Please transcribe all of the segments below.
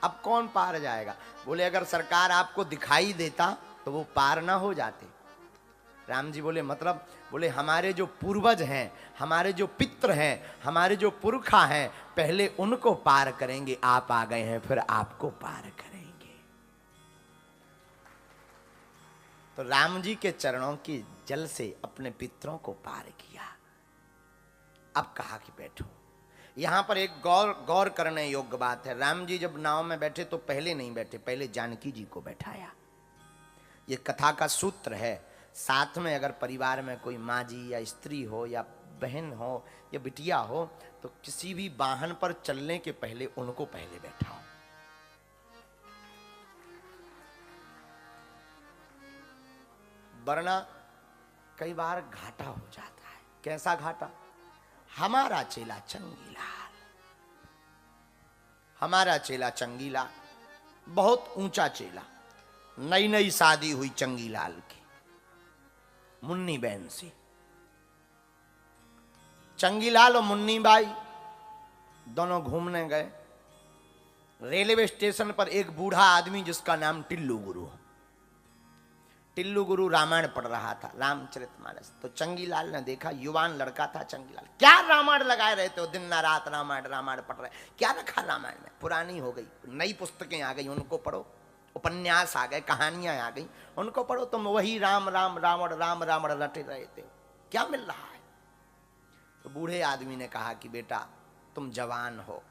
अब कौन पार जाएगा? बोले अगर सरकार आपको दिखाई देता तो वो पार ना हो जाते। राम जी बोले मतलब? बोले हमारे जो पूर्वज हैं, हमारे जो पित्र हैं, हमारे जो पुरखा हैं, पहले उनको पार करेंगे, आप आ गए हैं फिर आपको पार करेंगे। तो राम जी के चरणों की जल से अपने पितरों को पार किया। अब कहा कि बैठो। यहां पर एक गौर करने योग्य बात है। राम जी जब नाव में बैठे तो पहले नहीं बैठे, पहले जानकी जी को बैठाया। ये कथा का सूत्र है। साथ में अगर परिवार में कोई माँ जी या स्त्री हो या बहन हो या बिटिया हो तो किसी भी वाहन पर चलने के पहले उनको पहले बैठाओ। वरना कई बार घाटा हो जाता है। कैसा घाटा? हमारा चेला चंगीलाल, हमारा चेला चंगीलाल बहुत ऊंचा चेला, नई नई शादी हुई चंगीलाल की मुन्नी बहन से। चंगीलाल और मुन्नी बाई दोनों घूमने गए। रेलवे स्टेशन पर एक बूढ़ा आदमी जिसका नाम टिल्लू गुरु, टिल्लू गुरु रामायण पढ़ रहा था, रामचरितमानस। तो चंगीलाल ने देखा, युवान लड़का था चंगीलाल, क्या रामायण लगाए रहते हो, दिन न रात रामायण रामायण पढ़ रहे, क्या रखा रामायण में? पुरानी हो गई, नई पुस्तकें आ गई, उनको पढ़ो। उपन्यास आ गए, कहानियां आ गई, उनको पढ़ो। तुम वही राम राम रावण राम रावण रटे रहते हो, क्या मिल रहा है? तो बूढ़े आदमी ने कहा कि बेटा तुम जवान हो,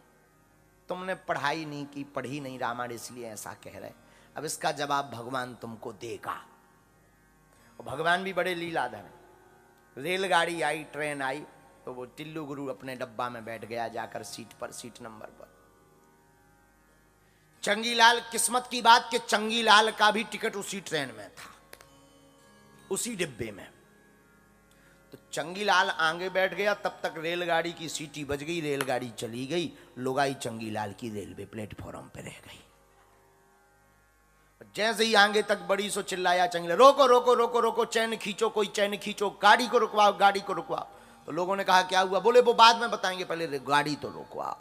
तुमने पढ़ाई नहीं की, पढ़ी नहीं रामायण, इसलिए ऐसा कह रहे। अब इसका जवाब भगवान तुमको देगा। भगवान भी बड़े लीलाधर हैं। रेलगाड़ी आई, ट्रेन आई, तो वो टिल्लू गुरु अपने डब्बा में बैठ गया जाकर सीट पर, सीट नंबर पर। चंगीलाल, किस्मत की बात कि चंगीलाल का भी टिकट उसी ट्रेन में था, उसी डिब्बे में। तो चंगीलाल आगे बैठ गया, तब तक रेलगाड़ी की सीटी बज गई, रेलगाड़ी चली गई, लुगाई चंगीलाल की रेलवे प्लेटफॉर्म पे रह गई। जैसे ही आगे तक बड़ी सो चिल्लाया चंगीलाल, रोको रोको रोको रोको, चैन खींचो, कोई चैन खींचो, गाड़ी को रुकवाओ, गाड़ी को रुकवाओ। तो लोगों ने कहा क्या हुआ? बोले वो बाद में बताएंगे, पहले गाड़ी तो रुकवाओ।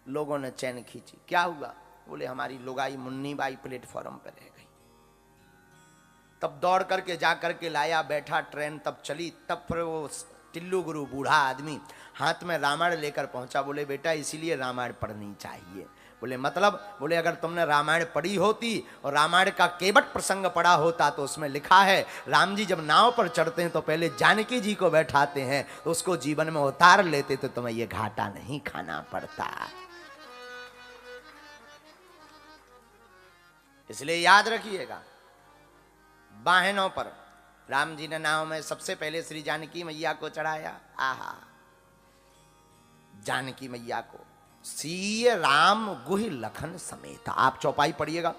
लोगों ने चैन खींची, क्या हुआ? बोले हमारी लुगाई मुन्नी बाई प्लेटफॉर्म पर रह गई। तब दौड़ करके जा करके लाया, बैठा, ट्रेन तब चली। तब फिर वो टिल्लू गुरु बूढ़ा आदमी हाथ में रामायण लेकर पहुंचा। बोले बेटा इसीलिए रामायण पढ़नी चाहिए। बोले मतलब? बोले अगर तुमने रामायण पढ़ी होती और रामायण का केवट प्रसंग पढ़ा होता तो उसमें लिखा है राम जी जब नाव पर चढ़ते हैं तो पहले जानकी जी को बैठाते हैं, तो उसको जीवन में उतार लेते तो तुम्हें ये घाटा नहीं खाना पड़ता। इसलिए याद रखिएगा, वाहनों पर राम जी ने नाव में सबसे पहले श्री जानकी मैया को चढ़ाया। आहा, जानकी मैया को सीय राम गुहि लखन समेत। आप चौपाई पढ़िएगा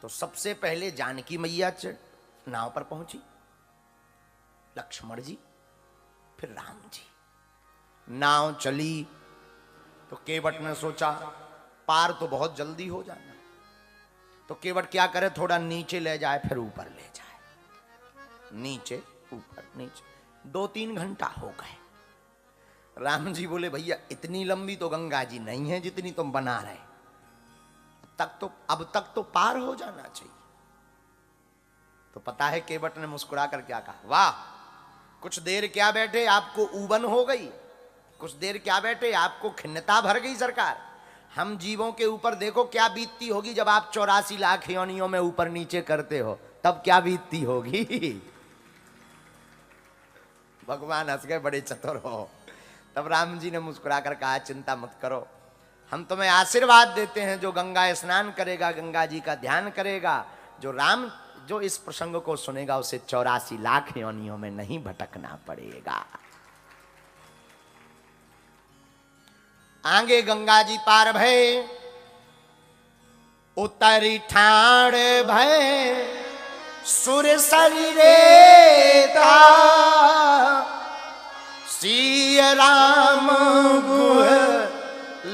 तो सबसे पहले जानकी मैया नाव पर पहुंची, लक्ष्मण जी, फिर राम जी। नाव चली तो केवट ने सोचा पार तो बहुत जल्दी हो जाना, तो केवट क्या करे, थोड़ा नीचे ले जाए फिर ऊपर ले जाए, नीचे ऊपर नीचे। 2-3 घंटा हो गए। राम जी बोले भैया इतनी लंबी तो गंगा जी नहीं है जितनी तुम बना रहे, अब तक तो पार हो जाना चाहिए। तो पता है केवट ने मुस्कुरा कर क्या कहा? वाह, कुछ देर क्या बैठे, आपको ऊबन हो गई, कुछ देर क्या बैठे, आपको खिन्नता भर गई सरकार। हम जीवों के ऊपर देखो क्या बीतती होगी जब आप 84 लाख योनियों में ऊपर नीचे करते हो, तब क्या बीतती होगी। भगवान हंस गए, बड़े चतुर हो। तब राम जी ने मुस्कुरा कर कहा चिंता मत करो, हम तुम्हें आशीर्वाद देते हैं, जो गंगा स्नान करेगा, गंगा जी का ध्यान करेगा, जो इस प्रसंग को सुनेगा उसे 84 लाख योनियों में नहीं भटकना पड़ेगा। आगे गंगा जी पार भय, उतरी ठाण भय, सुर शरीरे सीय राम गुह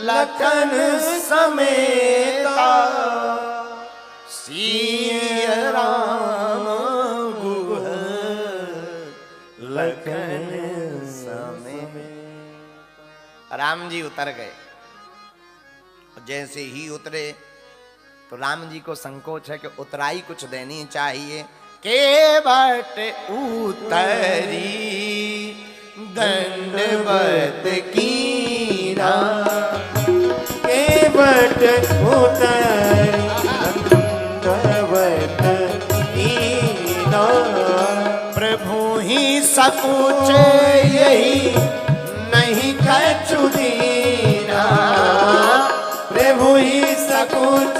लखन समेता, सीय राम गुह लखन समेता। राम जी उतर गए। जैसे ही उतरे तो राम जी को संकोच है कि उतराई कुछ देनी चाहिए। के बट उतरी दंडवत कीना, के बट उतरी दंडवत कीना। प्रभु ही सकुच यही नहीं कछु दीना, प्रभु ही सकुच